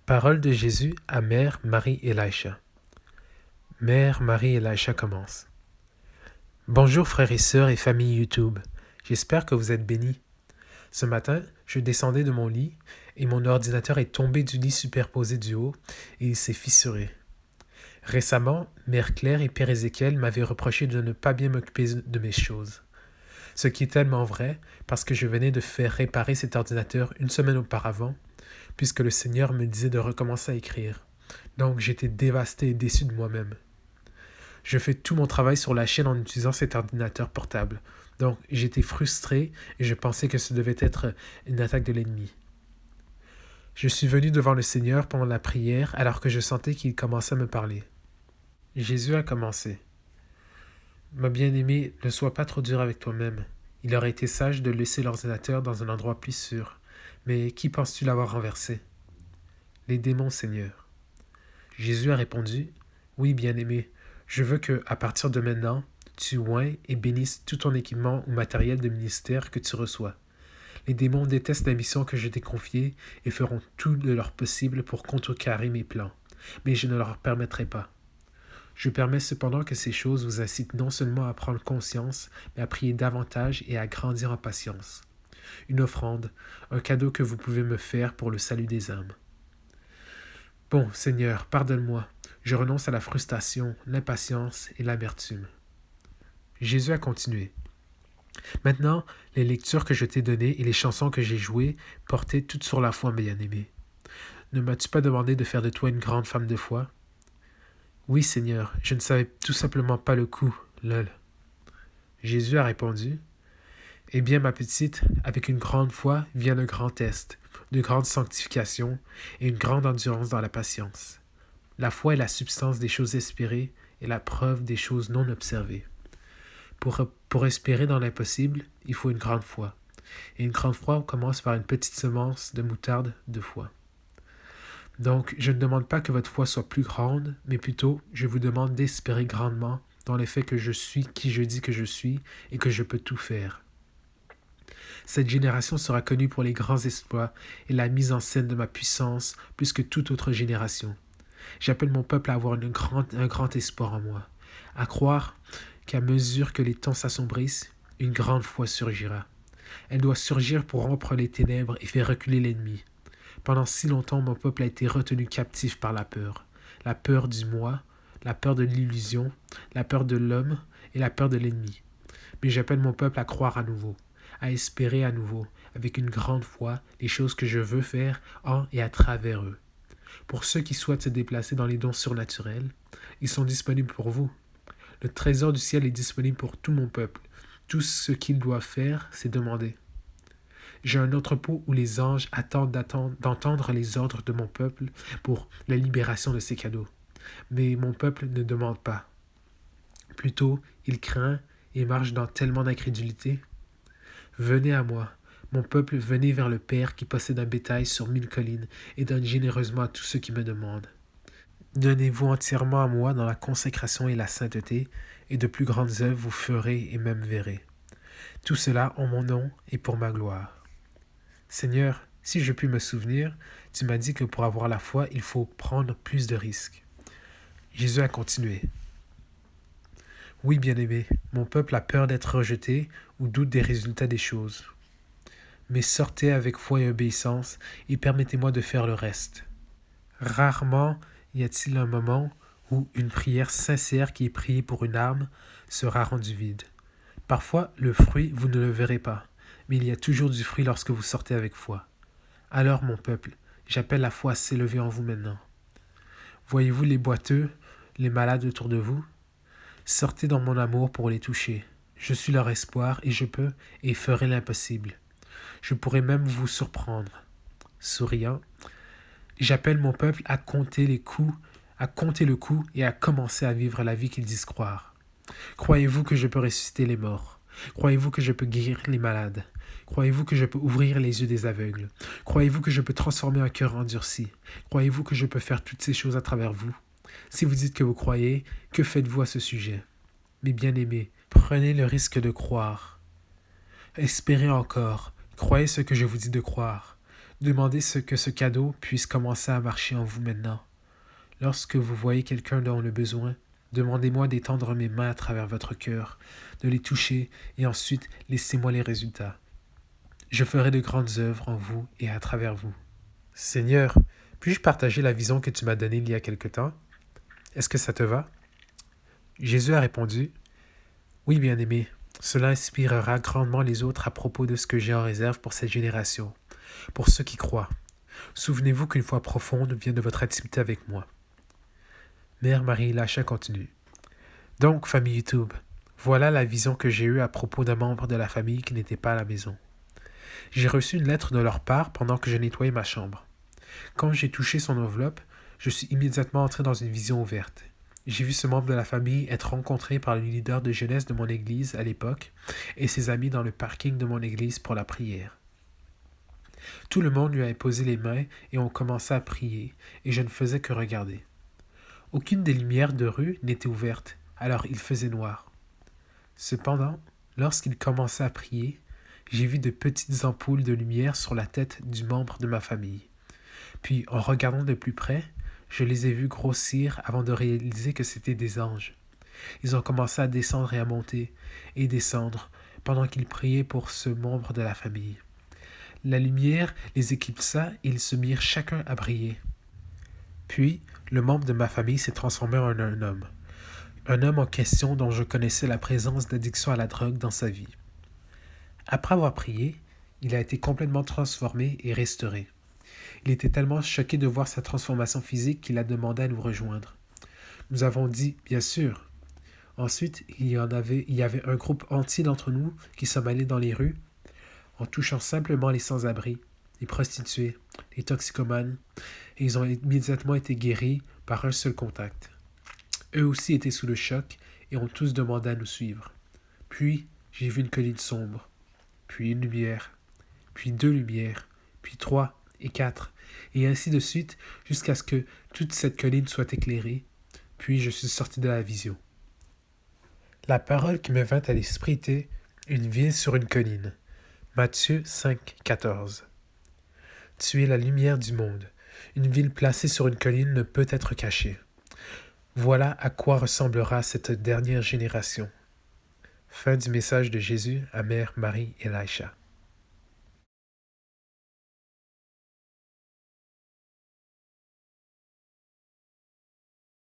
Parole de Jésus à Mère Marie Elisha. Mère Marie Elisha commence. Bonjour frères et sœurs et famille YouTube. J'espère que vous êtes bénis. Ce matin, je descendais de mon lit et mon ordinateur est tombé du lit superposé du haut et il s'est fissuré. Récemment, Mère Claire et Père Ézéchiel m'avaient reproché de ne pas bien m'occuper de mes choses. Ce qui est tellement vrai parce que je venais de faire réparer cet ordinateur une semaine auparavant puisque le Seigneur me disait de recommencer à écrire. Donc j'étais dévasté et déçu de moi-même. Je fais tout mon travail sur la chaîne en utilisant cet ordinateur portable. Donc j'étais frustré et je pensais que ce devait être une attaque de l'ennemi. Je suis venu devant le Seigneur pendant la prière alors que je sentais qu'il commençait à me parler. Jésus a commencé. Ma bien-aimée, ne sois pas trop dur avec toi-même. Il aurait été sage de laisser l'ordinateur dans un endroit plus sûr. Mais qui penses-tu l'avoir renversé? Les démons, Seigneur. Jésus a répondu, oui, bien-aimé, je veux que, à partir de maintenant, tu oignes et bénisses tout ton équipement ou matériel de ministère que tu reçois. Les démons détestent la mission que je t'ai confiée et feront tout de leur possible pour contrecarrer mes plans, mais je ne leur permettrai pas. Je permets cependant que ces choses vous incitent non seulement à prendre conscience, mais à prier davantage et à grandir en patience. Une offrande, un cadeau que vous pouvez me faire pour le salut des âmes. Bon, Seigneur, pardonne-moi. Je renonce à la frustration, l'impatience et l'amertume. Jésus a continué. Maintenant, les lectures que je t'ai données et les chansons que j'ai jouées portaient toutes sur la foi, bien-aimé. Ne m'as-tu pas demandé de faire de toi une grande femme de foi? Oui, Seigneur, je ne savais tout simplement pas le coup, lol. Jésus a répondu. Eh bien, ma petite, avec une grande foi vient un grand test, de grande sanctification et une grande endurance dans la patience. La foi est la substance des choses espérées et la preuve des choses non observées. Pour espérer dans l'impossible, il faut une grande foi. Et une grande foi commence par une petite semence de moutarde de foi. Donc, je ne demande pas que votre foi soit plus grande, mais plutôt, je vous demande d'espérer grandement dans le fait que je suis qui je dis que je suis et que je peux tout faire. Cette génération sera connue pour les grands exploits et la mise en scène de ma puissance plus que toute autre génération. J'appelle mon peuple à avoir un grand espoir en moi, à croire qu'à mesure que les temps s'assombrissent, une grande foi surgira. Elle doit surgir pour rompre les ténèbres et faire reculer l'ennemi. Pendant si longtemps, mon peuple a été retenu captif par la peur du moi, la peur de l'illusion, la peur de l'homme et la peur de l'ennemi. Mais j'appelle mon peuple à croire à nouveau, à espérer à nouveau, avec une grande foi, les choses que je veux faire en et à travers eux. Pour ceux qui souhaitent se déplacer dans les dons surnaturels, ils sont disponibles pour vous. Le trésor du ciel est disponible pour tout mon peuple. Tout ce qu'ils doivent faire, c'est demander. J'ai un entrepôt où les anges attendent d'entendre les ordres de mon peuple pour la libération de ces cadeaux. Mais mon peuple ne demande pas. Plutôt, il craint et marche dans tellement d'incrédulité. Venez à moi, mon peuple, venez vers le Père qui possède un bétail sur 1000 collines et donne généreusement à tous ceux qui me demandent. Donnez-vous entièrement à moi dans la consécration et la sainteté, et de plus grandes œuvres vous ferez et même verrez. Tout cela en mon nom et pour ma gloire. Seigneur, si je puis me souvenir, tu m'as dit que pour avoir la foi, il faut prendre plus de risques. Jésus a continué. Oui, bien-aimé, mon peuple a peur d'être rejeté ou doute des résultats des choses. Mais sortez avec foi et obéissance et permettez-moi de faire le reste. Rarement y a-t-il un moment où une prière sincère qui est priée pour une âme sera rendue vide. Parfois, le fruit, vous ne le verrez pas, mais il y a toujours du fruit lorsque vous sortez avec foi. Alors, mon peuple, j'appelle la foi à s'élever en vous maintenant. Voyez-vous les boiteux, les malades autour de vous? Sortez dans mon amour pour les toucher. Je suis leur espoir et je peux et ferai l'impossible. Je pourrais même vous surprendre. Souriant, j'appelle mon peuple à compter le coup et à commencer à vivre la vie qu'ils disent croire. Croyez-vous que je peux ressusciter les morts? Croyez-vous que je peux guérir les malades? Croyez-vous que je peux ouvrir les yeux des aveugles? Croyez-vous que je peux transformer un cœur endurci? Croyez-vous que je peux faire toutes ces choses à travers vous? Si vous dites que vous croyez, que faites-vous à ce sujet? Mes bien-aimés, prenez le risque de croire. Espérez encore. Croyez ce que je vous dis de croire. Demandez que ce cadeau puisse commencer à marcher en vous maintenant. Lorsque vous voyez quelqu'un dans le besoin, demandez-moi d'étendre mes mains à travers votre cœur, de les toucher et ensuite laissez-moi les résultats. Je ferai de grandes œuvres en vous et à travers vous. Seigneur, puis-je partager la vision que tu m'as donnée il y a quelque temps? Est-ce que ça te va? Jésus a répondu, oui, bien-aimé, cela inspirera grandement les autres à propos de ce que j'ai en réserve pour cette génération, pour ceux qui croient. Souvenez-vous qu'une foi profonde vient de votre intimité avec moi. Mère Marie-Elisha continue. Donc, famille YouTube, voilà la vision que j'ai eue à propos d'un membre de la famille qui n'était pas à la maison. J'ai reçu une lettre de leur part pendant que je nettoyais ma chambre. Quand j'ai touché son enveloppe, je suis immédiatement entré dans une vision ouverte. J'ai vu ce membre de la famille être rencontré par le leader de jeunesse de mon église à l'époque et ses amis dans le parking de mon église pour la prière. Tout le monde lui a imposé les mains et on commençait à prier, et je ne faisais que regarder. Aucune des lumières de rue n'était ouverte, alors il faisait noir. Cependant, lorsqu'il commençait à prier, j'ai vu de petites ampoules de lumière sur la tête du membre de ma famille. Puis, en regardant de plus près, je les ai vus grossir avant de réaliser que c'étaient des anges. Ils ont commencé à descendre et à monter, et descendre, pendant qu'ils priaient pour ce membre de la famille. La lumière les éclipsa et ils se mirent chacun à briller. Puis, le membre de ma famille s'est transformé en un homme. Un homme en question dont je connaissais la présence d'addiction à la drogue dans sa vie. Après avoir prié, il a été complètement transformé et restauré. Il était tellement choqué de voir sa transformation physique qu'il a demandé à nous rejoindre. Nous avons dit « bien sûr ». Ensuite, il y avait un groupe entier d'entre nous qui sommes allés dans les rues en touchant simplement les sans-abri, les prostituées, les toxicomanes, et ils ont immédiatement été guéris par un seul contact. Eux aussi étaient sous le choc et ont tous demandé à nous suivre. Puis, j'ai vu une colline sombre, puis une lumière, puis 2 lumières, puis 3 et 4, et ainsi de suite jusqu'à ce que toute cette colline soit éclairée, puis je suis sorti de la vision. La parole qui me vint à l'esprit était « une ville sur une colline ». Matthieu 5, 14. Tu es la lumière du monde. Une ville placée sur une colline ne peut être cachée. Voilà à quoi ressemblera cette dernière génération. Fin du message de Jésus à Mère Marie-Elisha.